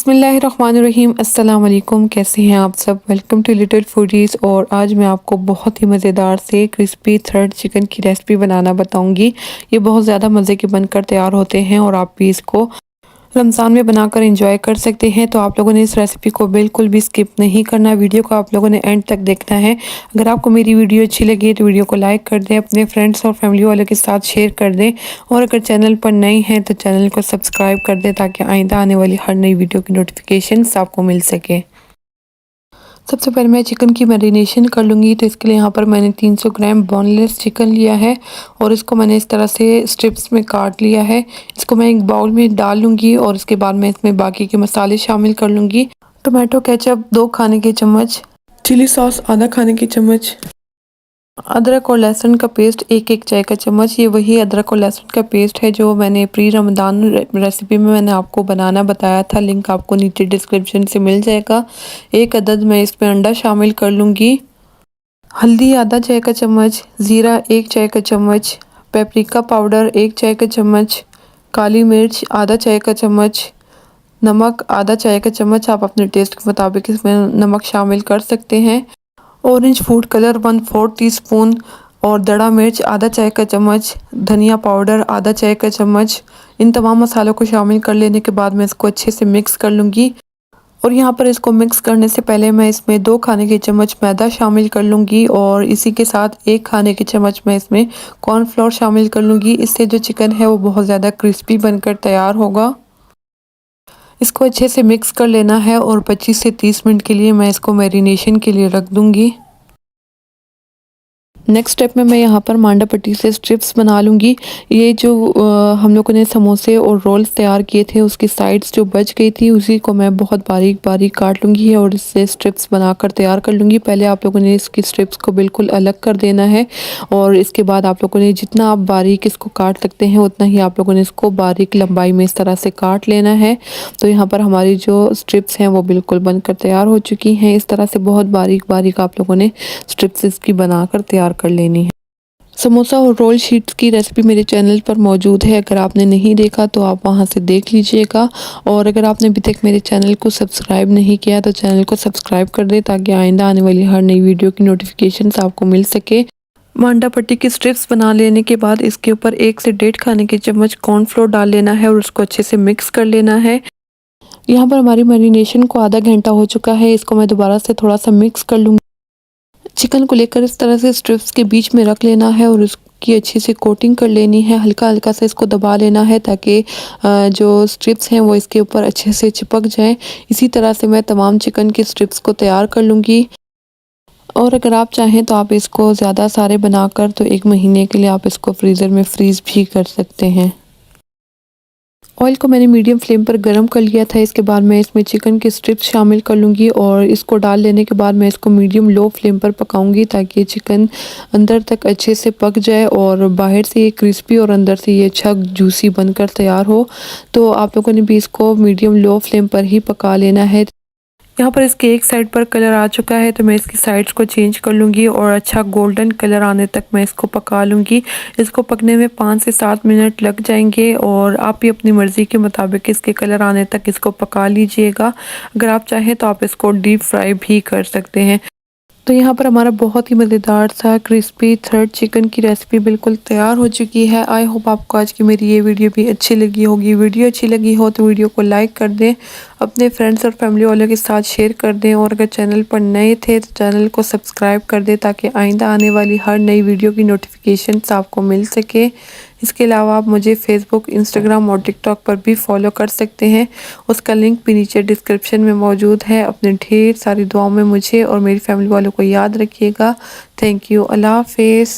बिस्मिल्लाहिर्रहमानिर्रहीम। अस्सलाम वालेकुम। कैसे हैं आप सब? Welcome to little foodies. और आज मैं आपको बहुत ही मज़ेदार से क्रिस्पी थ्रेड चिकन की रेसिपी बनाना बताऊंगी। ये बहुत ज़्यादा मज़े के बनकर तैयार होते हैं और आप भी इसको रमज़ान में बनाकर एंजॉय कर सकते हैं। तो आप लोगों ने इस रेसिपी को बिल्कुल भी स्किप नहीं करना, वीडियो को आप लोगों ने एंड तक देखना है। अगर आपको मेरी वीडियो अच्छी लगी तो वीडियो को लाइक कर दें, अपने फ्रेंड्स और फैमिली वालों के साथ शेयर कर दें, और अगर चैनल पर नए हैं तो चैनल को सब्सक्राइब कर दें ताकि आइंदा आने वाली हर नई वीडियो की नोटिफिकेशन आपको मिल सके। सबसे पहले मैं चिकन की मैरिनेशन कर लूँगी। तो इसके लिए यहाँ पर मैंने 300 ग्राम बोनलेस चिकन लिया है और इसको मैंने इस तरह से स्ट्रिप्स में काट लिया है। इसको मैं एक बाउल में डाल लूँगी और इसके बाद मैं इसमें बाकी के मसाले शामिल कर लूँगी। टोमेटो केचप 2 खाने के चम्मच, चिली सॉस आधा खाने की चम्मच, अदरक और लहसुन का पेस्ट एक चाय का चम्मच। ये वही अदरक और लहसुन का पेस्ट है जो मैंने प्री रमज़ान रेसिपी में मैंने आपको बनाना बताया था। लिंक आपको नीचे डिस्क्रिप्शन से मिल जाएगा। एक अदद मैं इसमें अंडा शामिल कर लूँगी। हल्दी आधा चाय का चम्मच, ज़ीरा 1 चाय का चम्मच, पेपरिका पाउडर 1 चाय का चम्मच, काली मिर्च आधा चाय का चम्मच, नमक आधा चाय का चम्मच। आप अपने टेस्ट के मुताबिक इसमें नमक शामिल कर सकते हैं। ऑरेंज फूड कलर 1/4 टीस्पून और दड़ा मिर्च आधा चाय का चम्मच, धनिया पाउडर आधा चाय का चम्मच। इन तमाम मसालों को शामिल कर लेने के बाद मैं इसको अच्छे से मिक्स कर लूँगी। और यहाँ पर इसको मिक्स करने से पहले मैं इसमें 2 खाने के चम्मच मैदा शामिल कर लूँगी और इसी के साथ 1 खाने के चम्मच मैं इसमें कॉर्नफ्लोर शामिल कर लूँगी। इससे जो चिकन है वो बहुत ज़्यादा क्रिस्पी बनकर तैयार होगा। इसको अच्छे से मिक्स कर लेना है और 25 से 30 मिनट के लिए मैं इसको मैरिनेशन के लिए रख दूँगी। नेक्स्ट स्टेप में मैं यहाँ पर मांडा पट्टी से स्ट्रिप्स बना लूँगी। ये जो हम लोगों ने समोसे और रोल्स तैयार किए थे उसकी साइड्स जो बच गई थी उसी को मैं बहुत बारीक बारीक काट लूँगी और इससे स्ट्रिप्स बनाकर तैयार कर लूँगी। पहले आप लोगों ने इसकी स्ट्रिप्स को बिल्कुल अलग कर देना है और इसके बाद आप लोगों ने जितना आप बारीक इसको काट सकते हैं उतना ही आप लोगों ने इसको बारीक लंबाई में इस तरह से काट लेना है। तो यहाँ पर हमारी जो स्ट्रिप्स हैं वो बिल्कुल बनकर तैयार हो चुकी हैं। इस तरह से बहुत बारीक बारीक आप लोगों ने स्ट्रिप्स इसकी बनाकर तैयार कर लेनी है। समोसा और रोल शीट्स की रेसिपी मेरे चैनल पर मौजूद है। अगर आपने नहीं देखा तो आप वहां से देख लीजिएगा। और अगर आपने अभी तक मेरे चैनल को सब्सक्राइब नहीं किया तो चैनल को सब्सक्राइब कर दें ताकि आइंदा आने वाली हर नई वीडियो की नोटिफिकेशंस आपको मिल सके। मांडा पट्टी की स्ट्रिप्स बना लेने के बाद इसके ऊपर 1 से 1.5 खाने के चम्मच कॉर्नफ्लोर डाल लेना है और उसको अच्छे से मिक्स कर लेना है। यहाँ पर हमारी मैरिनेशन को आधा घंटा हो चुका है। इसको मैं दोबारा से थोड़ा सा मिक्स कर लूँगी। चिकन को लेकर इस तरह से स्ट्रिप्स के बीच में रख लेना है और उसकी अच्छी से कोटिंग कर लेनी है। हल्का हल्का से इसको दबा लेना है ताकि जो स्ट्रिप्स हैं वो इसके ऊपर अच्छे से चिपक जाएं। इसी तरह से मैं तमाम चिकन की स्ट्रिप्स को तैयार कर लूँगी। और अगर आप चाहें तो आप इसको ज़्यादा सारे बनाकर तो 1 महीने के लिए आप इसको फ्रीज़र में फ्रीज़ भी कर सकते हैं। ऑयल को मैंने मीडियम फ्लेम पर गर्म कर लिया था। इसके बाद मैं इसमें चिकन की स्ट्रिप्स शामिल कर लूँगी और इसको डाल लेने के बाद मैं इसको मीडियम लो फ्लेम पर पकाऊंगी ताकि चिकन अंदर तक अच्छे से पक जाए और बाहर से ये क्रिस्पी और अंदर से ये अच्छा जूसी बनकर तैयार हो। तो आप लोगों ने भी इसको मीडियम लो फ्लेम पर ही पका लेना है। यहाँ पर इसके एक साइड पर कलर आ चुका है तो मैं इसकी साइड्स को चेंज कर लूँगी और अच्छा गोल्डन कलर आने तक मैं इसको पका लूँगी। इसको पकने में 5 से 7 मिनट लग जाएंगे और आप भी अपनी मर्ज़ी के मुताबिक इसके कलर आने तक इसको पका लीजिएगा। अगर आप चाहें तो आप इसको डीप फ्राई भी कर सकते हैं। तो यहाँ पर हमारा बहुत ही मज़ेदार सा क्रिस्पी थ्रेड चिकन की रेसिपी बिल्कुल तैयार हो चुकी है। आई होप आपको आज की मेरी ये वीडियो भी अच्छी लगी होगी। वीडियो अच्छी लगी हो तो वीडियो को लाइक कर दें, अपने फ्रेंड्स और फैमिली वालों के साथ शेयर कर दें, और अगर चैनल पर नए थे तो चैनल को सब्सक्राइब कर दें ताकि आइंदा आने वाली हर नई वीडियो की नोटिफिकेशन आपको मिल सके। इसके अलावा आप मुझे फेसबुक, इंस्टाग्राम और टिकटॉक पर भी फॉलो कर सकते हैं। उसका लिंक भी नीचे डिस्क्रिप्शन में मौजूद है। अपने ढेर सारी दुआओं में मुझे और मेरी फैमिली वालों को याद रखिएगा। Thank you. अल्लाह हाफिज़।